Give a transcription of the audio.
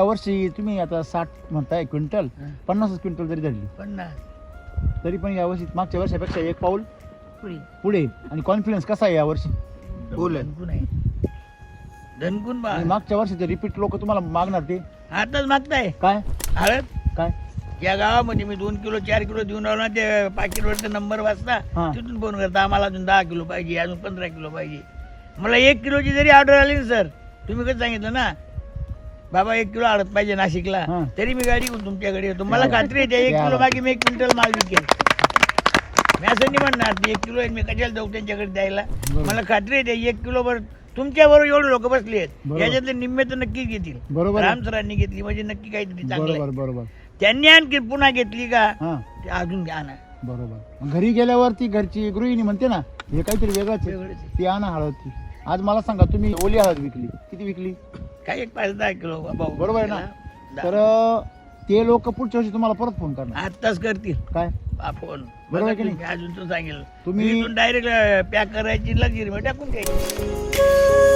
यावर्षी तुम्ही आता 60 म्हणताय क्विंटल, 50 क्विंटल जरी धरली 50 तरी पण यावर्षी मागच्या वर्षापेक्षा एक पाऊल पुढे पुढे. आणि कॉन्फिडन्स कसा आहे यावर्षी? धनकून आहे धनकून बा आणि मागच्या वर्षी रिपीट लोक तुम्हाला मागणार ते आताच मागताय काय हळद काय? या गावामध्ये मी 2 किलो 4 किलो देऊन आलो ना, ते पाकिटवरचा नंबर वाचता हा. तिथून फोन करता आम्हाला अजून 10 किलो पाहिजे, अजून 15 किलो पाहिजे. मला 1 किलोची जरी ऑर्डर आली ना सर, तुम्ही कसं सांगितलं ना बाबा 1 किलो हळद पाहिजे नाशिकला, हा. तरी मी गाडी घेऊन तुमच्याकडे येतो. मला खात्री आहे 1 या किलो बात. बाकी मी 1 क्विंटल माल विकेल. मी असं नाही म्हणणार ते 1 किलो आहे मी कशाला जाऊ त्यांच्याकडे द्यायला. बरोबर. मला खात्री आहे 1 किलो वर तुमच्या बरोबर एवढे लोक बसले आहेत, बरोबर. याच्यातले निम्मे तर नक्कीच घेतील. बरोबर आहे. राम सरांनी घेतली म्हणजे नक्की काहीतरी चांगलं आहे. बरोबर बरोबर. त्यांनी आणखी पुन्हा घेतली का हा ते अजून घ्या ना. बरोबर. मग घरी गेल्यावरती घरची गृहिणी म्हणते ना हे काहीतरी वेगळंच आहे, वेगळंच आहे. ती आणा हळद ती. आज मला सांगा तुम्ही ओली हळद विकली, किती विकली? काय 5-10 किलो भाऊ बरोबर आहे ना? तर ते लोक पुढच्या वर्षी तुम्हाला परत फोन करणार. आत्ताच करतील काय फोन. बरोबर आहे की नाही? अजून तो सांगेल तुम्ही- डायरेक्ट पॅक करायची लग्जरी टाकून घ्यायची.